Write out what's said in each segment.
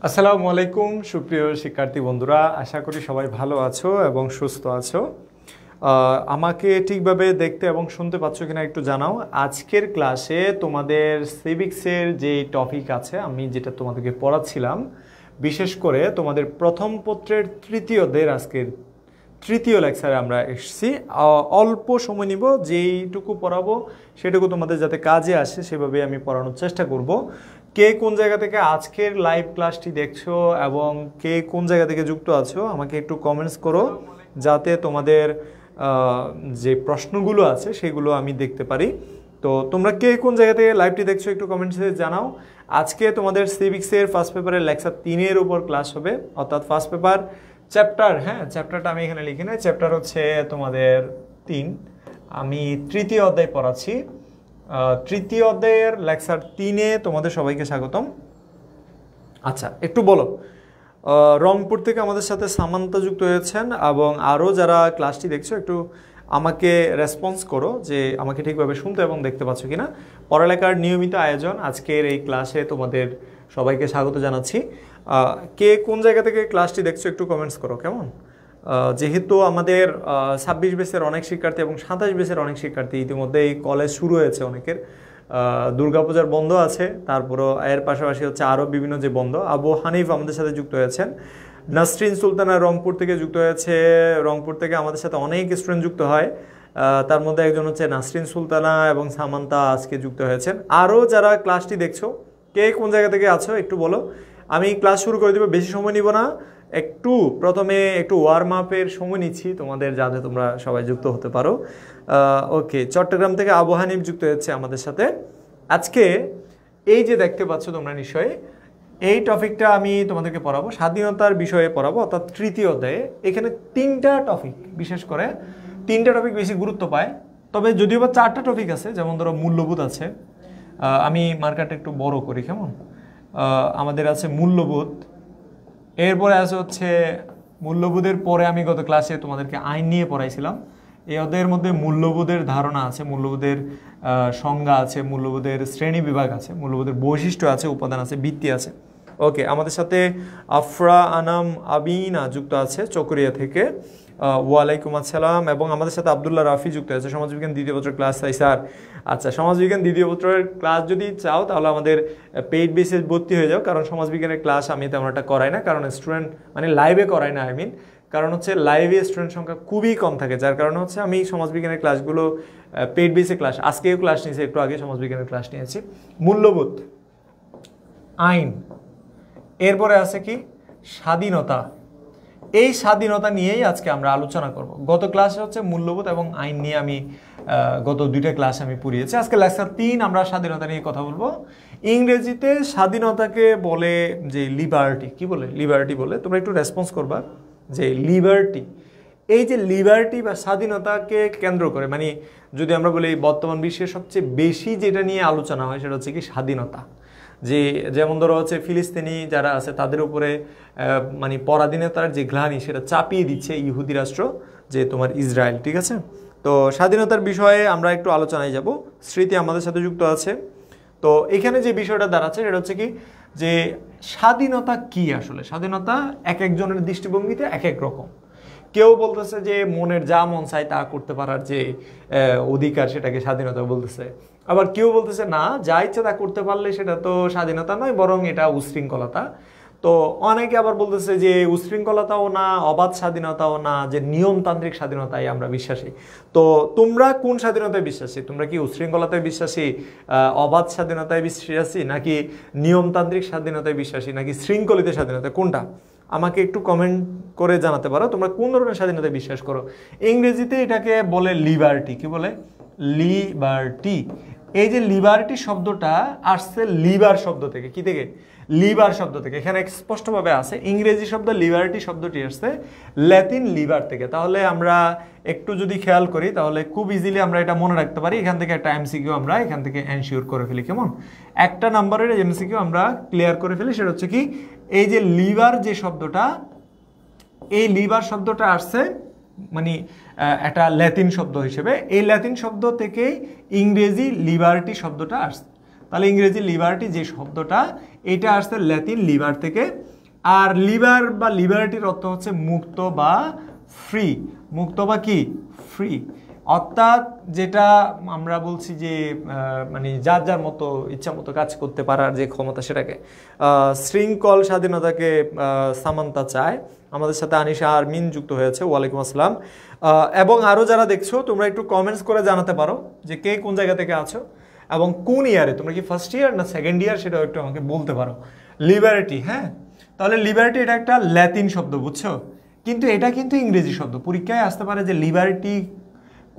আসসালামু আলাইকুম সুপ্রিয় শিক্ষার্থী বন্ধুরা, আশা করি সবাই ভালো আছো এবং সুস্থ আছো। আমাকে ঠিকভাবে দেখতে এবং শুনতে পাচ্ছ কিনা একটু জানাও। আজকের ক্লাসে তোমাদের সিভিক্সের যে টপিক আছে, আমি যেটা তোমাদেরকে পড়াচ্ছিলাম, বিশেষ করে তোমাদের প্রথম পত্রের তৃতীয়দের আজকের তৃতীয় লেকচারে আমরা এসেছি। অল্প সময় নিব, যেইটুকু পড়াবো সেটুকু তোমাদের যাতে কাজে আসে সেভাবে আমি পড়ানোর চেষ্টা করব। কে কোন জায়গা থেকে আজকের লাইভ ক্লাসটি দেখছো এবং কে কোন জায়গা থেকে যুক্ত আছো আমাকে একটু কমেন্টস করো, যাতে তোমাদের যে প্রশ্নগুলো আছে সেগুলো আমি দেখতে পারি। তো তোমরা কে কোন জায়গা থেকে লাইভটি দেখছো একটু কমেন্টসে জানাও। আজকে তোমাদের সিভিক্সের ফার্স্ট পেপারের লেকচার 3-এর উপর ক্লাস হবে, অর্থাৎ ফার্স্ট পেপার চ্যাপ্টার, চ্যাপ্টারটা আমি এখানে লিখি নাই, চ্যাপ্টার হচ্ছে তোমাদের 3। আমি তৃতীয় অধ্যায় পড়াচ্ছি। তৃতীয় অধ্যায়ের লেকচার 3-এ তোমাদের সবাইকে স্বাগতম। আচ্ছা, একটু বলো, রংপুর থেকে আমাদের সাথে সামান্তা যুক্ত হয়েছেন এবং আরও যারা ক্লাসটি দেখছো একটু আমাকে রেসপন্স করো যে আমাকে ঠিকভাবে শুনতে এবং দেখতে পাচ্ছ কিনা। পড়ালেখার নিয়মিত আয়োজন আজকের এই ক্লাসে তোমাদের সবাইকে স্বাগত জানাচ্ছি। কে কোন জায়গা থেকে ক্লাসটি দেখছো একটু কমেন্টস করো, কেমন? যেহেতু আমাদের 26 বেসের অনেক শিক্ষার্থী এবং 27 বেসের অনেক শিক্ষার্থী ইতিমধ্যেই কলেজ শুরু হয়েছে, অনেকের দুর্গাপূজার বন্ধ আছে, তারপরও এর পাশাপাশি হচ্ছে আরও বিভিন্ন যে বন্ধ। আবু হানিফ আমাদের সাথে যুক্ত হয়েছেন, নাসরিন সুলতানা রংপুর থেকে যুক্ত হয়েছে। রংপুর থেকে আমাদের সাথে অনেক স্টুডেন্ট যুক্ত হয়, তার মধ্যে একজন হচ্ছে নাসরিন সুলতানা এবং সামান্তা আজকে যুক্ত হয়েছেন। আরও যারা ক্লাসটি দেখছো কে কোন জায়গা থেকে আছো একটু বলো। আমি ক্লাস শুরু করে দেবো, বেশি সময় নিব না, একটু প্রথমে একটু ওয়ার্ম আপের সময় নিচ্ছি তোমাদের, যাতে তোমরা সবাই যুক্ত হতে পারো। ওকে, চট্টগ্রাম থেকে আবু হানিফ যুক্ত হচ্ছে আমাদের সাথে। আজকে এই যে দেখতে পাচ্ছ তোমরা নিশ্চয়ই, এই টপিকটা আমি তোমাদেরকে পড়াবো, স্বাধীনতার বিষয়ে পড়াবো, অর্থাৎ তৃতীয় অধ্যায়ে। এখানে 3টা টপিক, বিশেষ করে 3টা টপিক বেশি গুরুত্ব পায়, তবে যদিও বা 4টা টপিক আছে, যেমন ধরো মূল্যবোধ আছে। আমি মার্কারটা একটু বড় করি, কেমন? আমাদের আছে মূল্যবোধ, এরপরে আছে হচ্ছে মূল্যবোধের পরে আমি গত ক্লাসে তোমাদেরকে আইন নিয়ে পড়াইছিলাম। এই অধ্যায়ের মধ্যে মূল্যবোধের ধারণা আছে, মূল্যবোধের সংজ্ঞা আছে, মূল্যবোধের শ্রেণী বিভাগ আছে, মূল্যবোধের বৈশিষ্ট্য আছে, উপাদান আছে, ভিত্তি আছে। ওকে, আমাদের সাথে আফরা আনাম আবিনা যুক্ত আছে চকরিয়া থেকে। ওয়ালাইকুম আসসালাম। এবং আমাদের সাথে আবদুল্লাহ রাফি যুক্ত আছে, সমাজবিজ্ঞান দ্বিতীয় পত্রের ক্লাস চাই স্যার। আচ্ছা, সমাজবিজ্ঞান দ্বিতীয় পত্রের ক্লাস যদি চাও তাহলে আমাদের পেইড বেসে ভর্তি হয়ে যাও, কারণ সমাজবিজ্ঞানের ক্লাস আমি তেমন একটা করাই না, কারণ স্টুডেন্ট মানে লাইভে করাই না, কারণ হচ্ছে লাইভে স্টুডেন্ট সংখ্যা খুবই কম থাকে, যার কারণে হচ্ছে আমি সমাজবিজ্ঞানের ক্লাসগুলো পেইড বেসে ক্লাস, আজকেও ক্লাস নিয়েছি, একটু আগে সমাজবিজ্ঞানের ক্লাস নিয়েছি। মূল্যবোধ, আইন, এরপরে আছে কি স্বাধীনতা। এই স্বাধীনতা নিয়েই আজকে আমরা আলোচনা করব। গত ক্লাসে হচ্ছে মূল্যবোধ এবং আইন নিয়ে আমি গত 2টা ক্লাস আমি পড়িয়েছি। আজকে লেকচার 3 আমরা স্বাধীনতা নিয়ে কথা বলবো। ইংরেজিতে স্বাধীনতাকে বলে যে লিবার্টি, কি বলে? লিবার্টি বলে। তোমরা একটু রেসপন্স করবা যে লিবার্টি, এই যে লিবার্টি বা স্বাধীনতাকে কেন্দ্র করে, মানে যদি আমরা বলি বর্তমান বিশ্বের সবচেয়ে বেশি যেটা নিয়ে আলোচনা হয় সেটা হচ্ছে কি স্বাধীনতা। যে যেমন ধরো হচ্ছে ফিলিস্তিনি যারা আছে তাদের উপরে মানে পরাধীনতার যে গ্লানি সেটা চাপিয়ে দিচ্ছে ইহুদি রাষ্ট্র, যে তোমার ইসরায়েল, ঠিক আছে? তো স্বাধীনতার বিষয়ে আমরা একটু আলোচনায় যাব। স্মৃতি আমাদের সাথে যুক্ত আছে। তো এখানে যে বিষয়টা দাঁড়াচ্ছে সেটা হচ্ছে কি, যে স্বাধীনতা কি আসলে? স্বাধীনতা এক একজনের দৃষ্টিভঙ্গিতে এক এক রকম। কেউ বলতেছে যে মনের যা মন চায় তা করতে পারার যে অধিকার, সেটাকে স্বাধীনতা বলতেছে। আবার কেউ বলতেছে না, যা ইচ্ছা তা করতে পারলে সেটা তো স্বাধীনতা নয়, বরং এটা উশৃঙ্খলতা। তো অনেকে আবার বলতেছে যে উশৃঙ্খলতাও না, অবাধ স্বাধীনতাও না, যে নিয়মতান্ত্রিক স্বাধীনতায় আমরা বিশ্বাসী। তো তোমরা কোন স্বাধীনতায় বিশ্বাসী? তোমরা কি উশৃঙ্খলতায় বিশ্বাসী, অবাধ স্বাধীনতায় বিশ্বাসী, নাকি নিয়মতান্ত্রিক স্বাধীনতায় বিশ্বাসী, নাকি শৃঙ্খলিত স্বাধীনতা? কোনটা আমাকে একটু কমেন্ট করে জানাতে পারো, তোমরা কোন ধরনের স্বাধীনতায় বিশ্বাস করো। ইংরেজিতে এটাকে বলে লিবার্টি। কি বলে? লিবার্টি। এই যে লিবার্টি শব্দটা আসছে লিবার শব্দ থেকে। কি থেকে? লিবার শব্দ থেকে। এখানে স্পষ্টভাবে আছে ইংরেজি শব্দ লিবার্টি শব্দটি আসছে ল্যাটিন লিবার থেকে। তাহলে আমরা একটু যদি খেয়াল করি তাহলে খুব ইজিলি আমরা এটা মনে রাখতে পারি। এখান থেকে একটা এমসিকিউ আমরা এখান থেকে এনশিওর করে ফেলি, কেমন? একটা নাম্বারের এমসিকিউ আমরা ক্লিয়ার করে ফেলি। সেটা হচ্ছে কি, এই যে লিবার যে শব্দটা, এই লিবার শব্দটা আসছে মানে একটা ল্যাটিন শব্দ হিসেবে। এই ল্যাটিন শব্দ থেকেই ইংরেজি লিবার্টি শব্দটা আসছে। তাহলে ইংরেজি লিবার্টি যে শব্দটা, এটা আসছে ল্যাতিন লিবার থেকে। আর লিবার বা লিবার্টির অর্থ হচ্ছে মুক্ত বা ফ্রি। মুক্ত বা কি? ফ্রি। অর্থাৎ যেটা আমরা বলছি যে মানে যার যার মতো ইচ্ছা মতো কাজ করতে পারার যে ক্ষমতা, সেটাকে শৃঙ্খল স্বাধীনতাকে সামান্তা চায়। আমাদের সাথে আনিশা আরমিন যুক্ত হয়েছে, ওয়ালাইকুম আসসালাম। এবং আরও যারা দেখছো তোমরা একটু কমেন্টস করে জানাতে পারো যে কে কোন জায়গা থেকে আছো এবং কোন ইয়ারে, তোমরা কি ফার্স্ট ইয়ার না সেকেন্ড ইয়ার, সেটাও একটু আমাকে বলতে পারো। লিবার্টি, হ্যাঁ, তাহলে লিবার্টি এটা একটা ল্যাতিন শব্দ, বুঝছো? কিন্তু এটা কিন্তু ইংরেজি শব্দ। পরীক্ষায় আসতে পারে যে লিবার্টি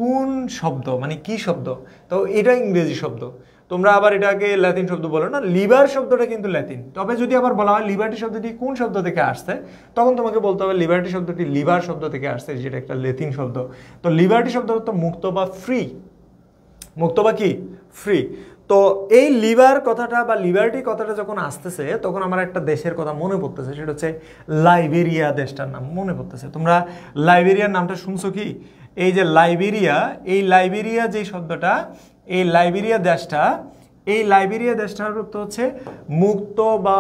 কোন শব্দ, মানে কি শব্দ, তো এটা ইংরেজি শব্দ। তোমরা আবার এটাকে ল্যাতিন শব্দ বলো না, লিবার শব্দটা কিন্তু ল্যাতিন। তবে যদি আবার বলা হয় লিবার্টি শব্দটি কোন শব্দ থেকে আসছে, তখন তোমাকে বলতে হবে লিবার্টি শব্দটি লিবার শব্দ থেকে আসছে, যেটা একটা ল্যাতিন শব্দ। তো লিবার্টি শব্দ তো মুক্ত বা ফ্রি, মুক্ত বা কি? ফ্রি। তো এই লিবার কথাটা বা লিবার্টি কথাটা যখন আসতেছে, তখন আমার একটা দেশের কথা মনে পড়তেছে, সেটা হচ্ছে লাইবেরিয়া। দেশটার নাম মনে পড়তেছে। তোমরা লাইবেরিয়ার নামটা শুনছো কি? এই যে লাইবেরিয়া, এই লাইবেরিয়া যে শব্দটা, এই লাইবেরিয়া দেশটা, এই লাইবেরিয়া দেশটার অর্থ হচ্ছে মুক্ত বা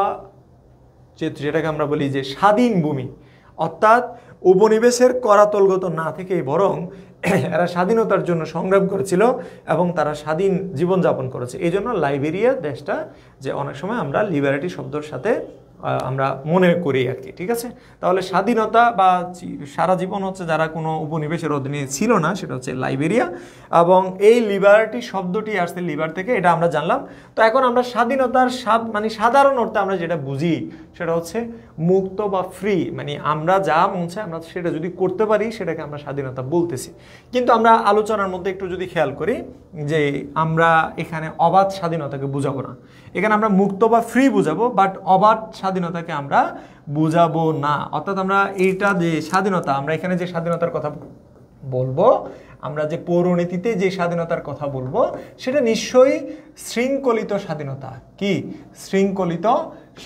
যেটাকে আমরা বলি যে স্বাধীন ভূমি। অর্থাৎ উপনিবেশের করাতলগত না থেকেই বরং এরা স্বাধীনতার জন্য সংগ্রাম করেছিল এবং তারা স্বাধীন জীবনযাপন করেছে। এই জন্য লাইবেরিয়া দেশটা যে অনেক সময় আমরা লিবার্টি শব্দের সাথে আমরা মনে করি আর কি, ঠিক আছে? তাহলে স্বাধীনতা বা সারা জীবন হচ্ছে যারা কোনো উপনিবেশের অধীনে ছিল না, সেটা হচ্ছে লাইবেরিয়া। এবং এই লিবার্টি শব্দটি আসছে লিবার থেকে, এটা আমরা জানলাম। তো এখন আমরা স্বাধীনতার মানে সাধারণ অর্থে আমরা যেটা বুঝি সেটা হচ্ছে মুক্ত বা ফ্রি, মানে আমরা যা মন চায় আমরা সেটা যদি করতে পারি, সেটাকে আমরা স্বাধীনতা বলতেছি। কিন্তু আমরা আলোচনার মধ্যে একটু যদি খেয়াল করি যে আমরা এখানে অবাধ স্বাধীনতাকে বুঝাবো না, এখানে আমরা মুক্ত বা ফ্রি বুঝাবো, বাট অবাধ স্বাধীনতাকে আমরা বুঝাবো না। অর্থাৎ আমরা এইটা যে স্বাধীনতা, আমরা এখানে যে স্বাধীনতার কথা বলবো, আমরা যে পৌরনীতিতে যে স্বাধীনতার কথা বলবো, সেটা নিশ্চয়ই শৃঙ্খলিত স্বাধীনতা। কি? শৃঙ্খলিত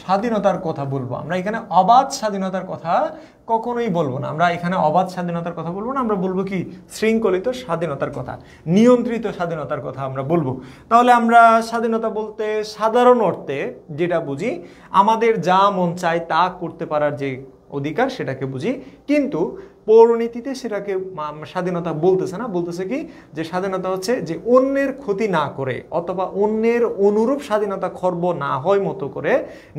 স্বাধীনতার কথা বলবো। আমরা এখানে অবাধ স্বাধীনতার কথা কখনোই বলবো না। আমরা এখানে অবাধ স্বাধীনতার কথা বলবো না, আমরা বলবো কি? শৃঙ্খলিত স্বাধীনতার কথা, নিয়ন্ত্রিত স্বাধীনতার কথা আমরা বলবো। তাহলে আমরা স্বাধীনতা বলতে সাধারণ অর্থে যেটা বুঝি, আমাদের যা মন চায় তা করতে পারার যে অধিকার, সেটাকে বুঝি। কিন্তু পৌরনীতিতে সেটাকে স্বাধীনতা বলতেছে না, বলতেছে কি? যে স্বাধীনতা হচ্ছে যে অন্যের ক্ষতি না করে অথবা অন্যের অনুরূপ স্বাধীনতা খর্ব না হয় মতো করে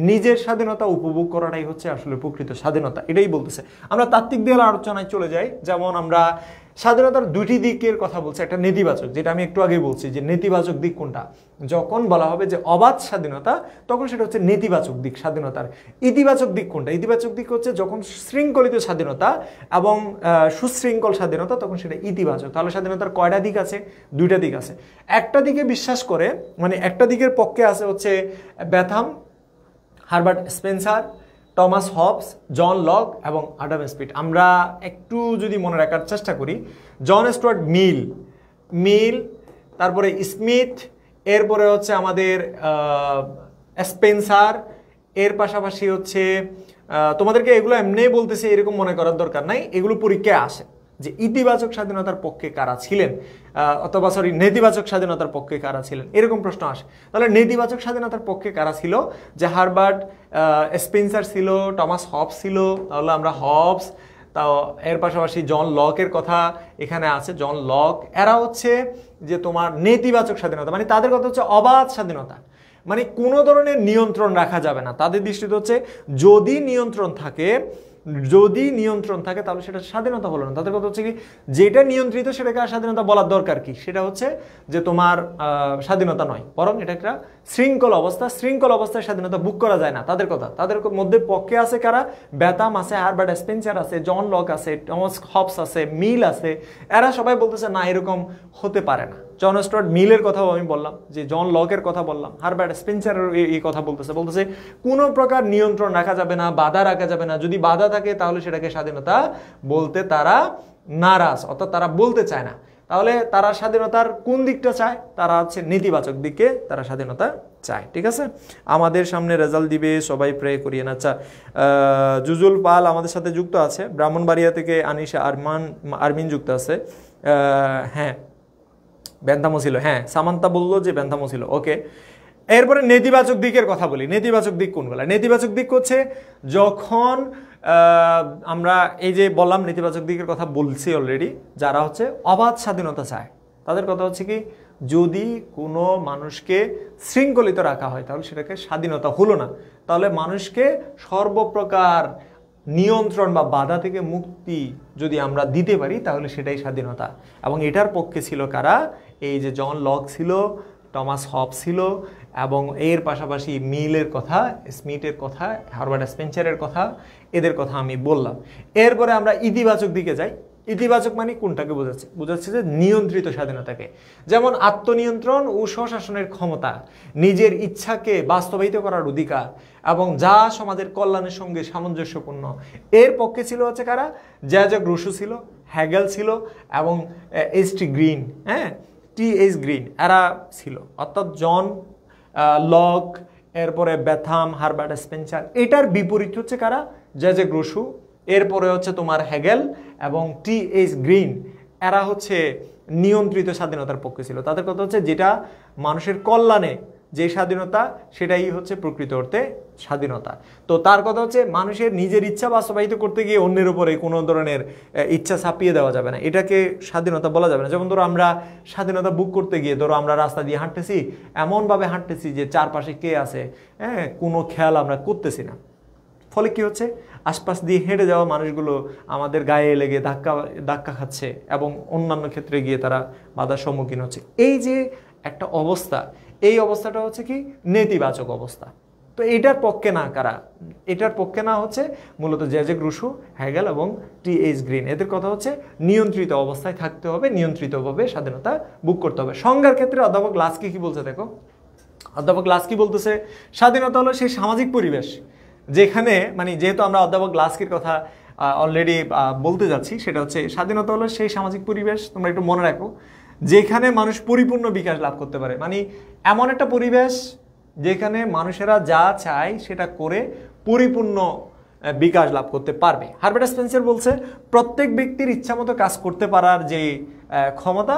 নিজের স্বাধীনতা উপভোগ করাটাই হচ্ছে আসলে প্রকৃত স্বাধীনতা, এটাই বলতেছে। আমরা তাত্ত্বিক দিকে আলোচনায় চলে যাই। যেমন আমরা স্বাধীনতার দুটি দিকের কথা বলছি, একটা নেতিবাচক, যেটা আমি একটু আগে বলছি যে নেতিবাচক দিক কোনটা। যখন বলা হবে যে অবাধ স্বাধীনতা, তখন সেটা হচ্ছে নেতিবাচক দিক স্বাধীনতার। ইতিবাচক দিক কোনটা? ইতিবাচক দিক হচ্ছে যখন শৃঙ্খলিত স্বাধীনতা এবং সুশৃঙ্খল স্বাধীনতা, তখন সেটা ইতিবাচক। তাহলে স্বাধীনতার কয়টা দিক আছে? দুইটা দিক আছে। একটা দিকে বিশ্বাস করে, মানে একটা দিকের পক্ষে আছে হচ্ছে Bentham, Herbert Spencer, Thomas Hobbes, John Locke এবং আডাম স্মিথ। আমরা একটু যদি মনে রাখার চেষ্টা করি, জন স্টুয়ার্ট মিল, তারপরে স্মিথ, এরপরে হচ্ছে আমাদের স্পেন্সার, এর পাশাপাশি হচ্ছে তোমাদেরকে এগুলো এমনি বলতেছে এরকম মনে করার দরকার নাই, এগুলো পরীক্ষায় আসে যে ইতিবাচক স্বাধীনতার পক্ষে কারা ছিলেন, অথবা নেতিবাচক স্বাধীনতার পক্ষে কারা ছিলেন, এরকম প্রশ্ন আসে। তাহলে নেতিবাচক স্বাধীনতার পক্ষে কারা ছিল? যে হারবার্ট স্পেন্সার ছিল, টমাস হবস ছিল, তাহলে আমরা হবস, তাও এর পাশাপাশি জন লকের কথা এখানে আছে, জন লক। এরা হচ্ছে যে তোমার নেতিবাচক স্বাধীনতা, মানে তাদের কথা হচ্ছে অবাধ স্বাধীনতা, মানে কোনো ধরনের নিয়ন্ত্রণ রাখা যাবে না। তাদের দৃষ্টিতে হচ্ছে যদি নিয়ন্ত্রণ থাকে তাহলে সেটা স্বাধীনতা হলো না। তাদের কথা হচ্ছে কি, যেটা নিয়ন্ত্রিত সেটাকে আর স্বাধীনতা বলার দরকার কি? সেটা হচ্ছে যে তোমার স্বাধীনতা নয়, বরং এটা একটা শৃঙ্খল অবস্থা। শৃঙ্খল অবস্থায় স্বাধীনতা বুক করা যায় না। তাদের কথা, তাদের মধ্যে পক্ষে আছে কারা? বেথাম আছে, হারবার্ট স্পেন্সার আছে, জন লক আছে, টমাস হবস আছে, মিল আছে। এরা সবাই বলতেছে না, এরকম হতে পারে না। জন স্টুয়ার্ট মিলের কথাও আমি বললাম, যে জন লকের কথা বললাম, হারবার্ট স্পেন্সারের এই কথা বলতেছে কোনো প্রকার নিয়ন্ত্রণ রাখা যাবে না, বাধা রাখা যাবে না। যদি বাধা থাকে তাহলে সেটাকে স্বাধীনতা বলতে তারা নারাজ, অর্থাৎ তারা বলতে চায় না। তাহলে তারা স্বাধীনতার কোন দিকটা চায়? তারা হচ্ছে নেতিবাচক দিকে তারা স্বাধীনতা চায়, ঠিক আছে? আমাদের সামনে রেজাল্ট দিবে, সবাই প্রে করিয়েন। আচ্ছা, জুজুল পাল আমাদের সাথে যুক্ত আছে, ব্রাহ্মণবাড়িয়া থেকে আনিশা আরমিন যুক্ত আছে। হ্যাঁ, বেন্থামো ছিল, হ্যাঁ সামান্তা বললো যে বেন্থামো ছিল। ওকে, এরপরে নেতিবাচক দিকের কথা বলি। নেতিবাচক দিক কোনগুলো? নেতিবাচক দিক হচ্ছে যখন আমরা এই যে বললাম নেতিবাচক দিকের কথা বলছি অলরেডি, যারা হচ্ছে অবাধ স্বাধীনতা চায় তাদের কথা হচ্ছে কি, যদি কোনো মানুষকে শৃঙ্খলিত রাখা হয় তাহলে সেটাকে স্বাধীনতা হলো না, তাহলে মানুষকে সর্বপ্রকার নিয়ন্ত্রণ বা বাধা থেকে মুক্তি যদি আমরা দিতে পারি তাহলে সেটাই স্বাধীনতা। এবং এটার পক্ষে ছিল কারা? এই যে জন লক ছিল, টমাস হবস ছিল, এবং এর পাশাপাশি মিলের কথা, স্মিথের কথা, হারবার্ট স্পেন্সারের কথা, এদের কথা আমি বললাম। এরপরে আমরা ইতিবাচক দিকে যাই। ইতিবাচক মানে কোনটাকে বোঝাচ্ছে? বোঝাচ্ছে যে নিয়ন্ত্রিত স্বাধীনতাকে, যেমন আত্মনিয়ন্ত্রণ ও স্বশাসনের ক্ষমতা, নিজের ইচ্ছাকে বাস্তবায়িত করার অধিকার, এবং যা সমাজের কল্যাণের সঙ্গে সামঞ্জস্যপূর্ণ। এর পক্ষে ছিল হচ্ছে কারা? জ্যাজক রুসো ছিল, হ্যাগেল ছিল, এবং এইচ.টি. Green, T. H.. গ্রিন, এরা ছিল। অর্থাৎ জন লক, এরপরে বেথাম, হারবার্ট স্পেন্সার। এটার বিপরীত হচ্ছে কারা? জ্যাজক রুসো, এরপরে হচ্ছে তোমার হ্যাগেল এবং টি.এইচ. গ্রিন। এরা হচ্ছে নিয়ন্ত্রিত স্বাধীনতার পক্ষে ছিল। তাদের কথা হচ্ছে যেটা মানুষের কল্যাণে যে স্বাধীনতা, সেটাই হচ্ছে প্রকৃত অর্থে স্বাধীনতা। তো তার কথা হচ্ছে মানুষের নিজের ইচ্ছা বাস্তবায়িত করতে গিয়ে অন্যের উপরে কোনো ধরনের ইচ্ছা ছাপিয়ে দেওয়া যাবে না, এটাকে স্বাধীনতা বলা যাবে না। যেমন ধরো আমরা স্বাধীনতা বুক করতে গিয়ে ধরো আমরা রাস্তা দিয়ে হাঁটতেছি, এমনভাবে হাঁটতেছি যে চারপাশে কে আছে কোনো খেয়াল আমরা করতেছি না। ফলে কি হচ্ছে? আশপাশ দিয়ে হেঁটে যাওয়া মানুষগুলো আমাদের গায়ে লেগে ধাক্কা খাচ্ছে এবং অন্যান্য ক্ষেত্রে গিয়ে তারা বাধার সম্মুখীন হচ্ছে। এই যে একটা অবস্থা, এই অবস্থাটা হচ্ছে কি নেতিবাচক অবস্থা। তো এটার পক্ষে না কারা? এটার পক্ষে না হচ্ছে মূলত জ্যাজক রুসো, হ্যাগেল এবং টি.এইচ. গ্রিন। এদের কথা হচ্ছে নিয়ন্ত্রিত অবস্থায় থাকতে হবে, নিয়ন্ত্রিতভাবে স্বাধীনতা বুক করতে হবে। সংজ্ঞার ক্ষেত্রে অধ্যাপক লাস্কি কি বলছে দেখো। অধ্যাপক লাস্কি বলতেছে স্বাধীনতা হলো সেই সামাজিক পরিবেশ যেখানে, মানে যেহেতু আমরা অধ্যাপক লাস্কির কথা অলরেডি বলতে যাচ্ছি, সেটা হচ্ছে স্বাধীনতা হলো সেই সামাজিক পরিবেশ, তোমরা একটু মনে রাখো, যেখানে মানুষ পরিপূর্ণ বিকাশ লাভ করতে পারে। মানে এমন একটা পরিবেশ যেখানে মানুষেরা যা চায় সেটা করে পরিপূর্ণ বিকাশ লাভ করতে পারবে। হারবার্ট স্পেন্সার বলছে প্রত্যেক ব্যক্তির ইচ্ছামতো কাজ করতে পারার যে ক্ষমতা,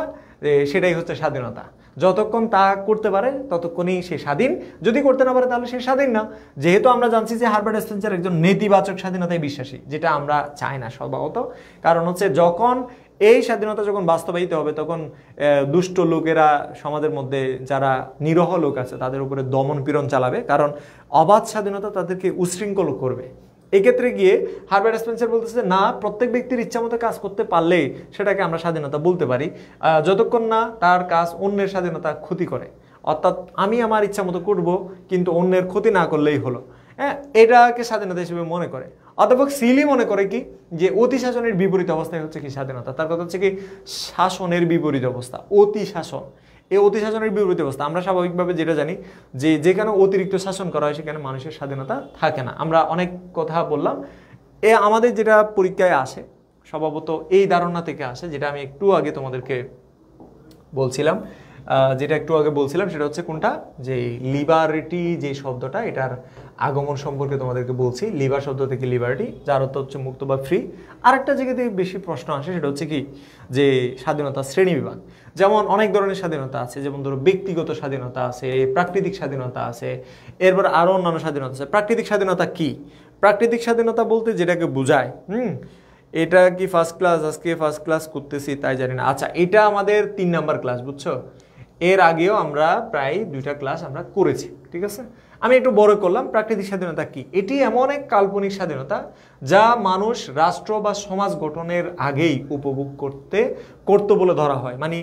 সেটাই হচ্ছে স্বাধীনতা। যতক্ষণ তা করতে পারে ততক্ষণই সে স্বাধীন, যদি করতে না পারে তাহলে সে স্বাধীন না। যেহেতু আমরা জানছি যে হারবার্ট স্পেন্সার একজন নেতিবাচক স্বাধীনতায় বিশ্বাসী, যেটা আমরা চাই না স্বভাবত। কারণ হচ্ছে যখন এই স্বাধীনতা যখন বাস্তবায়িত হবে তখন দুষ্ট লোকেরা সমাজের মধ্যে যারা নিরহ লোক আছে তাদের উপরে দমন পীড়ন চালাবে, কারণ অবাধ স্বাধীনতা তাদেরকে উশৃঙ্খল করবে। এক্ষেত্রে গিয়ে হারবার্ট স্পেন্সার বলতেছে না, প্রত্যেক ব্যক্তির ইচ্ছা মতো কাজ করতে পারলে সেটাকে আমরা স্বাধীনতা বলতে পারি, যতক্ষণ না তার কাজ অন্যের স্বাধীনতা ক্ষতি করে। অর্থাৎ আমি আমার ইচ্ছা মতো করবো কিন্তু অন্যের ক্ষতি না করলেই হলো, এটাকে স্বাধীনতা হিসেবে মনে করে। অধ্যাপক সিলি মনে করে কি যে অতি শাসনের বিপরীত অবস্থায় হচ্ছে কি স্বাধীনতা। তার কথা হচ্ছে কি শাসনের বিপরীত অবস্থা, অতি শাসন। এই অতি শাসনের বিপরীত অবস্থা আমরা স্বাভাবিকভাবে যেটা জানি যে যেখানে অতিরিক্ত শাসন করা হয় সেখানে মানুষের স্বাধীনতা থাকে না। আমরা অনেক কথা বললাম, আমাদের যেটা পরীক্ষায় আসে স্বভাবত এই ধারণা থেকে আসে, যেটা আমি একটু আগে তোমাদেরকে বলছিলাম, সেটা হচ্ছে কোনটা, যে লিবার্টি যে শব্দটা, এটার আগমন সম্পর্কে তোমাদেরকে বলছি। লিবার শব্দ থেকে লিবার্টি, যার অর্থ হচ্ছে মুক্ত বা ফ্রি। আরেকটা জায়গাতে বেশি প্রশ্ন আসে, সেটা হচ্ছে কি যে স্বাধীনতা শ্রেণী বিভাগ। যেমন অনেক ধরনের স্বাধীনতা আছে, যেমন ধরো ব্যক্তিগত স্বাধীনতা আছে, প্রাকৃতিক স্বাধীনতা আছে, এরপর আরও অন্যান্য স্বাধীনতা আছে। প্রাকৃতিক স্বাধীনতা কি? প্রাকৃতিক স্বাধীনতা বলতে যেটাকে বোঝায়, এটা কি ফার্স্ট ক্লাস, আজকে ফার্স্ট ক্লাস করতেছি তাই জানি না। আচ্ছা, এটা আমাদের 3 নাম্বার ক্লাস, বুঝছো? এর আগেও আমরা প্রায় 2টা ক্লাস আমরা করেছি, ঠিক আছে? আমি একটু বড় করলাম। প্রাকৃতিক স্বাধীনতা কি? এটি এমন এক কাল্পনিক স্বাধীনতা যা মানুষ রাষ্ট্র বা সমাজ গঠনের আগেই উপভোগ করতে বলে ধরা হয়। মানে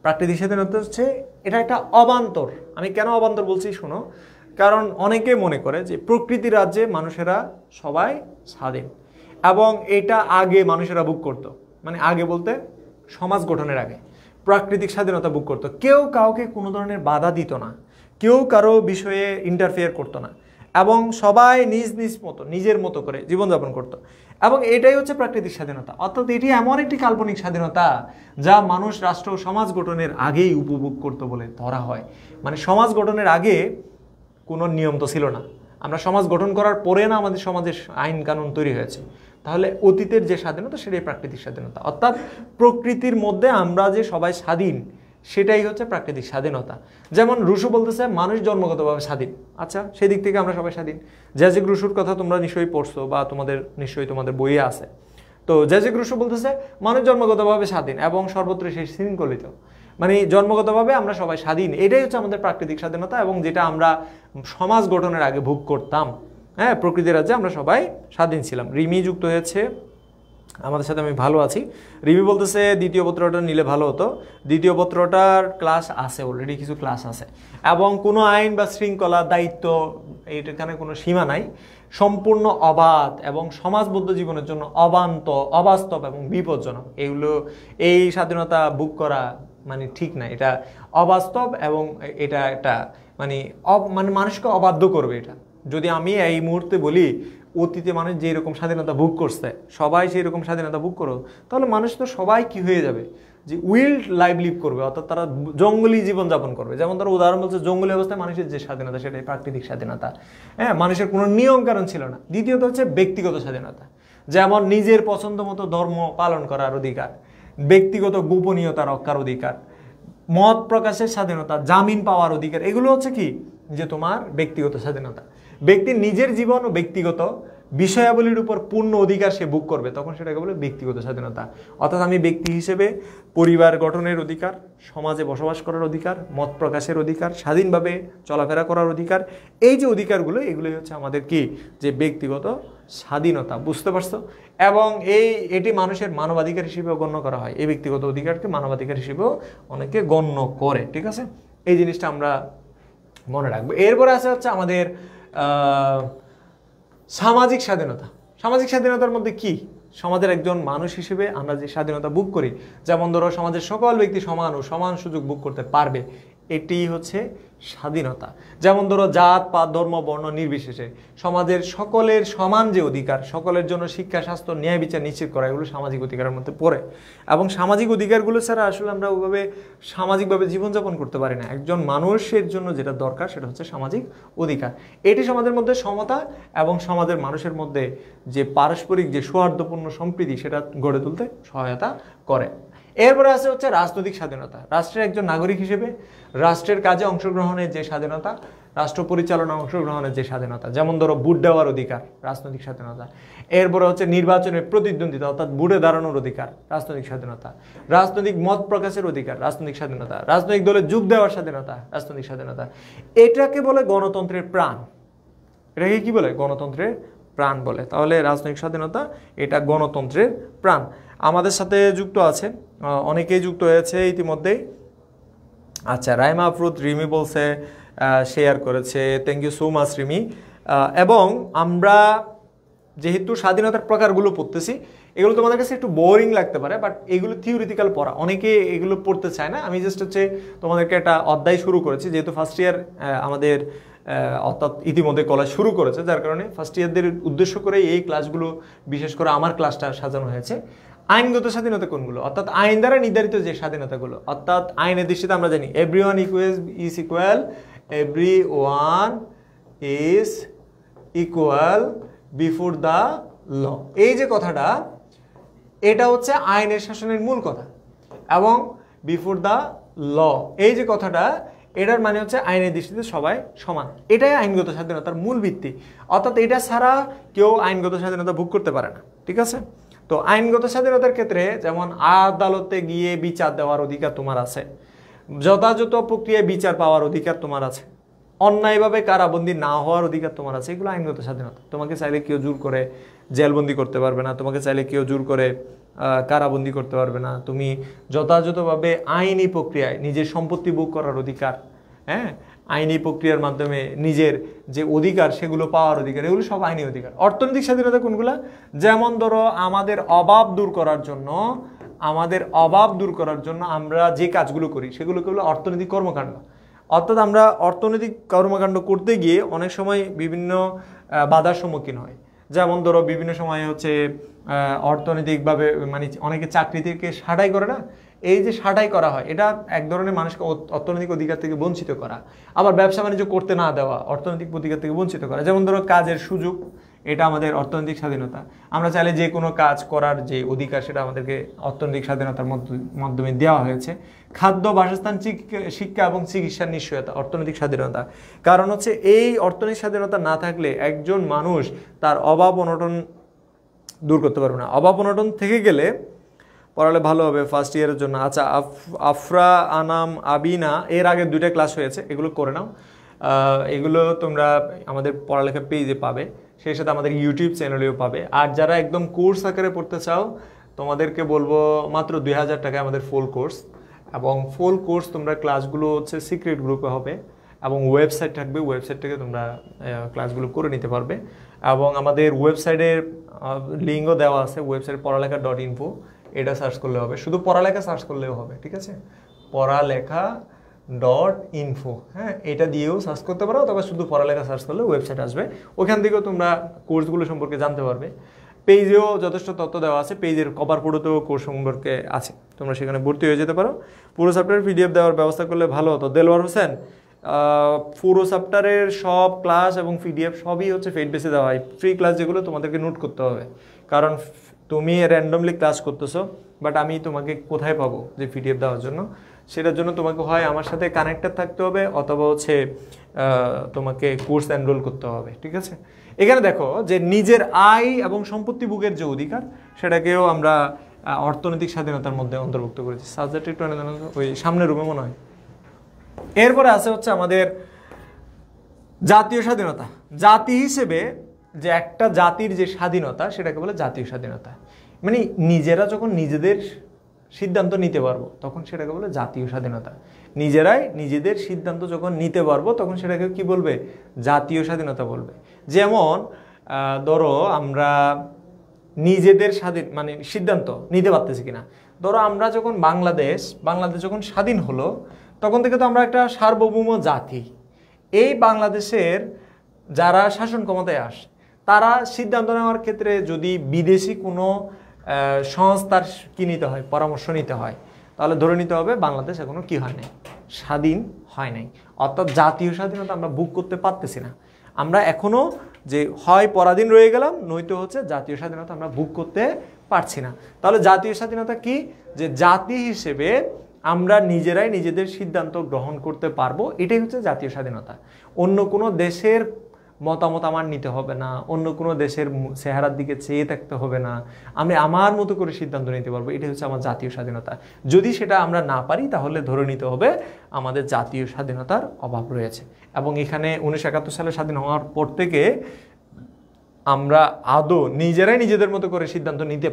প্রাকৃতিক স্বাধীনতা হচ্ছে এটা একটা অবান্তর। আমি কেন অবান্তর বলছি শোনো, কারণ অনেকে মনে করে যে প্রকৃতি রাজ্যে মানুষেরা সবাই স্বাধীন এবং এটা আগে মানুষেরা বুক করত, মানে আগে বলতে সমাজ গঠনের আগে প্রাকৃতিক স্বাধীনতা বুক করতো। কেউ কাউকে কোনো ধরনের বাধা দিত না, কেউ কারো বিষয়ে ইন্টারফেয়ার করতো না, এবং সবাই নিজের মতো করে জীবনযাপন করতো। এবং এটাই হচ্ছে প্রাকৃতিক স্বাধীনতা। অর্থাৎ এটি এমন একটি কাল্পনিক স্বাধীনতা যা মানুষ রাষ্ট্র ও সমাজ গঠনের আগেই উপভোগ করতো বলে ধরা হয়। মানে সমাজ গঠনের আগে কোনো নিয়ম তো ছিল না, আমরা সমাজ গঠন করার পরে না আমাদের সমাজের আইন কানুন তৈরি হয়েছে। তাহলে অতীতের যে স্বাধীনতা সেটাই প্রাকৃতিক স্বাধীনতা। অর্থাৎ প্রকৃতির মধ্যে আমরা যে সবাই স্বাধীন, সেটাই হচ্ছে প্রাকৃতিক স্বাধীনতা। যেমন রুশো বলতেছে মানুষ জন্মগতভাবে স্বাধীন, আচ্ছা সেদিক থেকে আমরা সবাই স্বাধীন। জ্যাজেক রুশোর কথা তোমরা নিশ্চয়ই পড়ছো বা নিশ্চয়ই তোমাদের বইয়ে আছে। তো জ্যাজেক রুশো বলতেছে মানুষ জন্মগতভাবে স্বাধীন এবং সর্বত্র সেই শৃঙ্খলিত, মানে জন্মগতভাবে আমরা সবাই স্বাধীন, এটাই হচ্ছে আমাদের প্রাকৃতিক স্বাধীনতা এবং যেটা আমরা সমাজ গঠনের আগে ভোগ করতাম। হ্যাঁ, প্রকৃতির রাজ্যে আমরা সবাই স্বাধীন ছিলাম। রিমি যুক্ত হয়েছে আমাদের সাথে, আমি ভালো আছি। রিমি বলতেছে দ্বিতীয় পত্রটা নিলে ভালো হতো। দ্বিতীয় পত্রটার ক্লাস আছে, অলরেডি কিছু ক্লাস আছে এবং কোনো আইন বা শৃঙ্খলা দায়িত্ব এখানে কোনো সীমা নাই, সম্পূর্ণ অবাধ এবং সমাজবদ্ধ জীবনের জন্য অবাস্তব এবং বিপজ্জনক। এই স্বাধীনতা বুক করা মানে ঠিক না, এটা অবাস্তব এবং এটা একটা মানে মানুষকে অবাধ্য করবে। এটা যদি আমি এই মুহূর্তে বলি অতীতে মানুষ যে এরকম স্বাধীনতা ভোগ করছে সবাই সেই রকম স্বাধীনতা ভোগ করো, তাহলে মানুষ তো সবাই কি হয়ে যাবে, যে উইল্ড লাইফ লিভ করবে, অর্থাৎ তারা জঙ্গলি জীবনযাপন করবে। যেমন তারা উদাহরণ বলছে জঙ্গলি অবস্থায় মানুষের যে স্বাধীনতা সেটাই প্রাকৃতিক স্বাধীনতা। হ্যাঁ, মানুষের কোনো নিয়ম কারণ ছিল না। দ্বিতীয়ত হচ্ছে ব্যক্তিগত স্বাধীনতা, যেমন নিজের পছন্দ মতো ধর্ম পালন করার অধিকার, ব্যক্তিগত গোপনীয়তা রক্ষার অধিকার, মত প্রকাশের স্বাধীনতা, জামিন পাওয়ার অধিকার, এগুলো হচ্ছে কি যে তোমার ব্যক্তিগত স্বাধীনতা। ব্যক্তির নিজের জীবন ও ব্যক্তিগত বিষয়াবলীর উপর পূর্ণ অধিকার সে ভোগ করবে, তখন সেটাকে বলে ব্যক্তিগত স্বাধীনতা। অর্থাৎ আমি ব্যক্তি হিসেবে পরিবার গঠনের অধিকার, সমাজে বসবাস করার অধিকার, মত প্রকাশের অধিকার, স্বাধীনভাবে চলাফেরা করার অধিকার, এই যে অধিকারগুলো এগুলোই হচ্ছে আমাদের কি যে ব্যক্তিগত স্বাধীনতা। বুঝতে পারছো? এবং এটি মানুষের মানবাধিকার হিসেবেও গণ্য করা হয়। এই ব্যক্তিগত অধিকারকে মানবাধিকার হিসেবেও অনেকে গণ্য করে। ঠিক আছে, এই জিনিসটা আমরা মনে রাখবো। এরপরে আছে হচ্ছে আমাদের সামাজিক স্বাধীনতা। সামাজিক স্বাধীনতার মধ্যে কি, সমাজের একজন মানুষ হিসেবে আমরা যে স্বাধীনতা ভোগ করি, যেমন ধরো সমাজের সকল ব্যক্তি সমান ও সমান সুযোগ ভোগ করতে পারবে, এটি হচ্ছে স্বাধীনতা। যেমন ধরো জাত পাত ধর্ম বর্ণ নির্বিশেষে সমাজের সকলের সমান যে অধিকার, সকলের জন্য শিক্ষা স্বাস্থ্য ন্যায় বিচার নিশ্চিত করা, এগুলো সামাজিক অধিকারের মধ্যে পড়ে। এবং সামাজিক অধিকারগুলো ছাড়া আসলে আমরা ওইভাবে সামাজিকভাবে জীবনযাপন করতে পারি না। একজন মানুষের জন্য যেটা দরকার সেটা হচ্ছে সামাজিক অধিকার। এটি সমাজের মধ্যে সমতা এবং সমাজের মানুষের মধ্যে যে পারস্পরিক যে সৌহার্দ্যপূর্ণ সম্প্রীতি সেটা গড়ে তুলতে সহায়তা করে। এরপরে আছে হচ্ছে রাজনৈতিক স্বাধীনতা। রাষ্ট্রের একজন নাগরিক হিসেবে রাষ্ট্রের কাজে অংশগ্রহণের যে স্বাধীনতা, রাষ্ট্র পরিচালনা অংশগ্রহণের যে স্বাধীনতা, যেমন ধরো ভোট দেওয়ার অধিকার, রাজনৈতিক স্বাধীনতা। এরপরে হচ্ছে নির্বাচনের প্রতিদ্বন্দ্বিতা অর্থাৎ ভোটে দাঁড়ানোর অধিকার, রাজনৈতিক স্বাধীনতা। রাজনৈতিক মত প্রকাশের অধিকার, রাজনৈতিক স্বাধীনতা। রাজনৈতিক দলে যোগ দেওয়ার স্বাধীনতা, রাজনৈতিক স্বাধীনতা। এটাকে বলে গণতন্ত্রের প্রাণ। এটাকে কি বলে? গণতন্ত্রের প্রাণ বলে। তাহলে রাজনৈতিক স্বাধীনতা এটা গণতন্ত্রের প্রাণ। আমাদের সাথে যুক্ত আছে, অনেকেই যুক্ত হয়েছে ইতিমধ্যেই। আচ্ছা, রাইমা আফরুদ রিমি বলছে, শেয়ার করেছে, thank you so much Rimi. এবং আমরা যেহেতু স্বাধীনতার প্রকারগুলো পড়তেছি, এগুলো তোমাদের কাছে একটু বোরিং লাগতে পারে, বাট এগুলো থিওরিটিক্যাল পড়া, অনেকে এগুলো পড়তে চায় না। আমি জাস্ট হচ্ছে তোমাদেরকে একটা অধ্যায় শুরু করেছি, যেহেতু ফার্স্ট ইয়ার আমাদের অর্থাৎ ইতিমধ্যে কলেজ শুরু করেছে, যার কারণে ফার্স্ট ইয়ারদের উদ্দেশ্য করে এই ক্লাসগুলো, বিশেষ করে আমার ক্লাসটা সাজানো হয়েছে। আইনগত স্বাধীনতা কোনগুলো, অর্থাৎ আইন দ্বারা নির্ধারিত যে স্বাধীনতাগুলো, অর্থাৎ আইনের দৃষ্টিতে আমরা জানি everyone is equal, everyone is equal before the law. এই যে কথাটা, এটা হচ্ছে আইনের শাসনের মূল কথা। এবং বিফোর দ্য ল এই যে কথাটা, এটার মানে হচ্ছে আইনের দৃষ্টিতে সবাই সমান। এটাই আইনগত স্বাধীনতার মূল ভিত্তি। অর্থাৎ এটা ছাড়া কেউ আইনগত স্বাধীনতা ভোগ করতে পারে না। ঠিক আছে? তো আইনগত স্বাধীনতার ক্ষেত্রে যেমন আদালতে গিয়ে বিচার দেওয়ার অধিকার তোমার আছে, যথাযথ প্রক্রিয়ায় বিচার পাওয়ার অধিকার তোমার আছে, অন্যায়ভাবে কারাবন্দী না হওয়ার অধিকার তোমার আছে, এগুলো আইনগত স্বাধীনতা। তোমাকে চাইলে কেউ জোর করে জেলবন্দি করতে পারবে না, তোমাকে চাইলে কেউ জোর করে কারাবন্দি করতে পারবে না। তুমি যথাযথভাবে আইনি প্রক্রিয়ায় নিজের সম্পত্তি ভোগ করার অধিকার, হ্যাঁ, আইনি প্রক্রিয়ার মাধ্যমে নিজের যে অধিকার সেগুলো পাওয়ার অধিকার, এগুলো সব আইনি অধিকার। অর্থনৈতিক স্বাধীনতা কোনগুলা? যেমন ধরো আমাদের অভাব দূর করার জন্য আমরা যে কাজগুলো করি সেগুলোকে হলো অর্থনৈতিক কর্মকাণ্ড। অর্থাৎ আমরা অর্থনৈতিক কর্মকাণ্ড করতে গিয়ে অনেক সময় বিভিন্ন বাধার সম্মুখীন হয়। যেমন ধরো বিভিন্ন সময় হচ্ছে অর্থনৈতিকভাবে মানে অনেকে চাকরি থেকে ছাঁটাই করে না, এই যে ছাঁটাই করা হয় এটা এক ধরনের মানুষকে অর্থনৈতিক অধিকার থেকে বঞ্চিত করা। আবার ব্যবসা বাণিজ্য করতে না দেওয়া, অর্থনৈতিক অধিকার থেকে বঞ্চিত করা। যেমন ধরো কাজের সুযোগ, এটা আমাদের অর্থনৈতিক স্বাধীনতা। আমরা চাইলে যে কোনো কাজ করার যে অধিকার সেটা আমাদেরকে অর্থনৈতিক স্বাধীনতার মাধ্যমে দেওয়া হয়েছে। খাদ্য, বাসস্থান, শিক্ষা এবং চিকিৎসার নিশ্চয়তা অর্থনৈতিক স্বাধীনতা। কারণ হচ্ছে এই অর্থনৈতিক স্বাধীনতা না থাকলে একজন মানুষ তার অভাব অনটন দূর করতে পারবে না। অভাব অনটন থেকে গেলে পড়ালে ভালো হবে ফার্স্ট ইয়ারের জন্য। আচ্ছা, আফরা, আনাম, আবিনা এর আগে 2টা ক্লাস হয়েছে, এগুলো করে নাও। এগুলো তোমরা আমাদের পড়ালেখা পেজে পাবে, সেই সাথে আমাদের ইউটিউব চ্যানেলেও পাবে। আর যারা একদম কোর্স আকারে পড়তে চাও তোমাদেরকে বলবো মাত্র 2000 টাকায় আমাদের ফুল কোর্স। এবং ফুল কোর্স তোমরা ক্লাসগুলো হচ্ছে সিক্রেট গ্রুপে হবে এবং ওয়েবসাইট থাকবে, ওয়েবসাইট থেকে তোমরা ক্লাসগুলো করে নিতে পারবে। এবং আমাদের ওয়েবসাইটের লিঙ্কও দেওয়া আছে, ওয়েবসাইট পড়ালেখা.info, এটা সার্চ করলে হবে, শুধু পড়ালেখা সার্চ করলেও হবে, ঠিক আছে, পড়ালেখা.info। হ্যাঁ, এটা দিয়েও সার্চ করতে পারো, তবে শুধু পড়ালেখা সার্চ করলে ওয়েবসাইট আসবে, ওখান থেকেও তোমরা কোর্সগুলো সম্পর্কে জানতে পারবে। পেজেও যথেষ্ট তথ্য দেওয়া আছে, পেজের কভার ফটোতেও কোর্স সম্পর্কে আছে, তোমরা সেখানে ভর্তি হয়ে যেতে পারো। পুরো চ্যাপ্টারের পিডিএফ দেওয়ার ব্যবস্থা করলে ভালো হতো। দেলোয়ার হোসেন, পুরো চ্যাপ্টারের সব ক্লাস এবং পিডিএফ সবই হচ্ছে পেইড বেসে দেওয়া হয়। ফ্রি ক্লাস যেগুলো তোমাদেরকে নোট করতে হবে, কারণ তুমি র্যান্ডমলি ক্লাস করতেছো, বাট আমি তোমাকে কোথায় পাবো যে পিডিএফ দেওয়ার জন্য? সেটার জন্য তোমাকে হয় আমার সাথে কানেক্টেড থাকতে হবে, অথবা হচ্ছে তোমাকে কোর্স এনরোল করতে হবে, ঠিক আছে। এখানে দেখো যে নিজের আয় এবং সম্পত্তি ভোগের যে অধিকার, সেটাকেও আমরা অর্থনৈতিক স্বাধীনতার মধ্যে অন্তর্ভুক্ত করেছি। সাবজেক্ট একটু ওই সামনের রুমে মনে হয়। এরপরে আছে হচ্ছে আমাদের জাতীয় স্বাধীনতা। জাতি হিসেবে যে একটা জাতির যে স্বাধীনতা সেটাকে বলে জাতীয় স্বাধীনতা। মানে নিজেরা যখন নিজেদের সিদ্ধান্ত নিতে পারবো তখন সেটাকে বলে জাতীয় স্বাধীনতা। নিজেরাই নিজেদের সিদ্ধান্ত যখন নিতে পারবো তখন সেটাকে কি বলবে? জাতীয় স্বাধীনতা বলবে। যেমন ধরো আমরা নিজেদের মানে সিদ্ধান্ত নিতে পারতেছি কিনা। ধরো আমরা যখন বাংলাদেশ যখন স্বাধীন হলো তখন থেকে তো আমরা একটা সার্বভৌম জাতি। এই বাংলাদেশের যারা শাসন ক্ষমতায় আসে তারা সিদ্ধান্ত নেওয়ার ক্ষেত্রে যদি বিদেশি কোনো সংস্থার কি নিতে হয়, পরামর্শ নিতে হয়, তাহলে ধরে নিতে হবে বাংলাদেশ এখনো কি হয় নাই, স্বাধীন হয় নাই। অর্থাৎ জাতীয় স্বাধীনতা আমরা বুক করতে পারতেছি না। আমরা এখনো যে হয় পরাধীন রয়ে গেলাম, নয়তো হচ্ছে জাতীয় স্বাধীনতা আমরা বুক করতে পারছি না। তাহলে জাতীয় স্বাধীনতা কি? যে জাতি হিসেবে আমরা নিজেরাই নিজেদের সিদ্ধান্ত গ্রহণ করতে পারবো, এটাই হচ্ছে জাতীয় স্বাধীনতা। অন্য কোনো দেশের মতামত আমার নিতে হবে না, অন্য কোনো দেশের চেহারার দিকে চেয়ে থাকতে হবে না, আমি আমার মতো করে সিদ্ধান্ত নিতে পারবো, এটাই হচ্ছে আমার জাতীয় স্বাধীনতা। যদি সেটা আমরা না পারি তাহলে ধরে নিতে হবে আমাদের জাতীয় স্বাধীনতার অভাব রয়েছে। এবং এখানে 1971 সালে স্বাধীন হওয়ার পর থেকে আমরা আদৌ নিজেরাই নিজেদের মতো করে সিদ্ধান্ত নিতে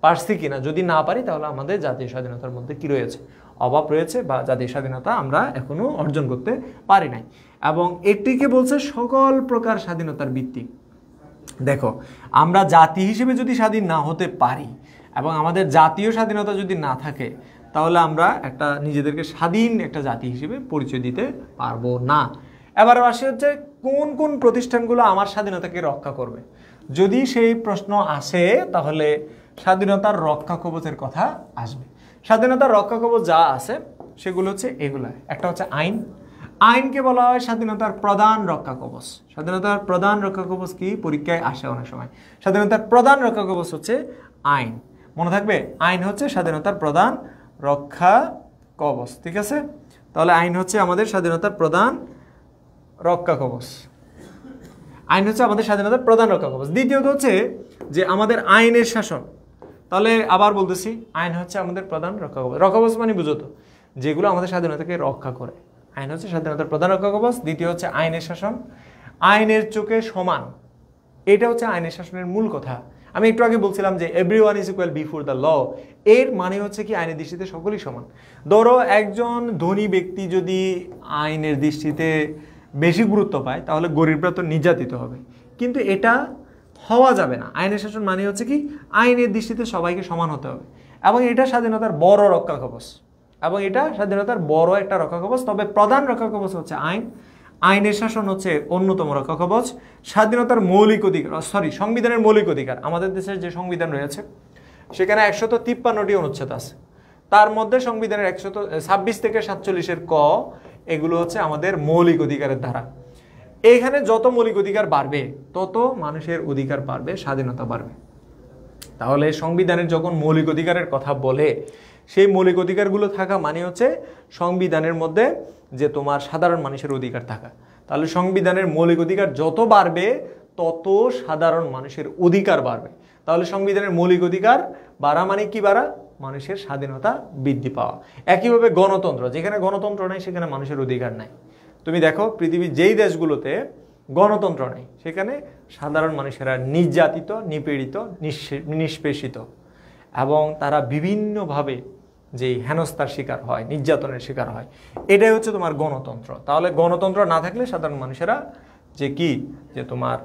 পারছি কিনা, যদি না পারি তাহলে আমাদের জাতীয় স্বাধীনতার মধ্যে কি রয়েছে? অভাব রয়েছে, বা জাতীয় স্বাধীনতা আমরা এখনো অর্জন করতে পারি নাই। এবং এটিকে বলছে সকল প্রকার স্বাধীনতার ভিত্তি। দেখো, আমরা জাতি হিসেবে যদি স্বাধীন না হতে পারি এবং আমাদের জাতীয় স্বাধীনতা যদি না থাকে, তাহলে আমরা একটা নিজেদেরকে স্বাধীন একটা জাতি হিসেবে পরিচয় দিতে পারবো না। এবার আসে হচ্ছে কোন কোন প্রতিষ্ঠানগুলো আমার স্বাধীনতাকে রক্ষা করবে। যদি সেই প্রশ্ন আসে তাহলে স্বাধীনতার রক্ষা কবচের কথা আসবে। স্বাধীনতার রক্ষা কবচ যা আছে সেগুলো হচ্ছে এগুলা। একটা হচ্ছে আইন। আইনকে বলা হয় স্বাধীনতার প্রধান রক্ষা কবচ। স্বাধীনতার প্রধান রক্ষা কবচ কি? পরীক্ষায় আসে অনেক সময়। স্বাধীনতার প্রধান রক্ষা কবচ হচ্ছে আইন। মনে থাকবে, আইন হচ্ছে স্বাধীনতার প্রধান রক্ষা কবচ, ঠিক আছে? তাহলে আইন হচ্ছে আমাদের স্বাধীনতার প্রধান রক্ষা কবচ। আইন হচ্ছে আমাদের স্বাধীনতার প্রধান রক্ষা কবচ। দ্বিতীয়ত হচ্ছে যে আমাদের আইনের শাসন। তাহলে আবার বলতেছি, আইন হচ্ছে আমাদের প্রধান রক্ষা কবচ। রক্ষা কবচ মানে বুঝো তো, যেগুলো আমাদের স্বাধীনতাকে রক্ষা করে। আইন হচ্ছে স্বাধীনতার প্রধান রক্ষা কবচ। দ্বিতীয় হচ্ছে আইনের শাসন। আইনের চোখে সমান, এটা হচ্ছে আইনের শাসনের মূল কথা। আমি একটু আগে বলছিলাম যে everyone is equal before the law. এর মানে হচ্ছে কি আইনের দৃষ্টিতে সকলেই সমান। ধরো একজন ধনী ব্যক্তি যদি আইনের দৃষ্টিতে বেশি গুরুত্ব পায় তাহলে গরিবরা তো নির্যাতিত হবে, কিন্তু এটা হওয়া যাবে না। আইনের শাসন মানে হচ্ছে কি আইনের দৃষ্টিতে সবাইকে সমান হতে হবে, এবং এটা স্বাধীনতার বড় রক্ষা কবচ, এবং এটা স্বাধীনতার বড় একটা রক্ষা কবচ। তবে প্রধান রক্ষা কবচ হচ্ছে আইন। আইনের শাসন হচ্ছে অন্যতম রক্ষা কবচ। স্বাধীনতার মৌলিক অধিকার, সংবিধানের মৌলিক অধিকার, আমাদের দেশের যে সংবিধান রয়েছে সেখানে 153টি অনুচ্ছেদ আছে। তার মধ্যে সংবিধানের 126 থেকে 47-এর ক, এগুলো হচ্ছে আমাদের মৌলিক অধিকারের ধারা। এইখানে যত মৌলিক অধিকার বাড়বে তত মানুষের অধিকার বাড়বে, স্বাধীনতা বাড়বে। তাহলে সংবিধানের যখন মৌলিক অধিকারের কথা বলে, সেই মৌলিক অধিকারগুলো থাকা মানে হচ্ছে সংবিধানের মধ্যে যে তোমার সাধারণ মানুষের অধিকার থাকা। তাহলে সংবিধানের মৌলিক অধিকার যত বাড়বে তত সাধারণ মানুষের অধিকার বাড়বে। তাহলে সংবিধানের মৌলিক অধিকার বাড়া মানে কি বাড়া? মানুষের স্বাধীনতা বৃদ্ধি পাওয়া। একইভাবে গণতন্ত্র, যেখানে গণতন্ত্র নেই সেখানে মানুষের অধিকার নাই। তুমি দেখো পৃথিবীর যেই দেশগুলোতে গণতন্ত্র নেই সেখানে সাধারণ মানুষেরা নির্যাতিত, নিপীড়িত, নিষ্পেষিত এবং তারা বিভিন্নভাবে যেই হেনস্থার শিকার হয়, নির্যাতনের শিকার হয়। এটাই হচ্ছে তোমার গণতন্ত্র। তাহলে গণতন্ত্র না থাকলে সাধারণ মানুষেরা যে কি যে তোমার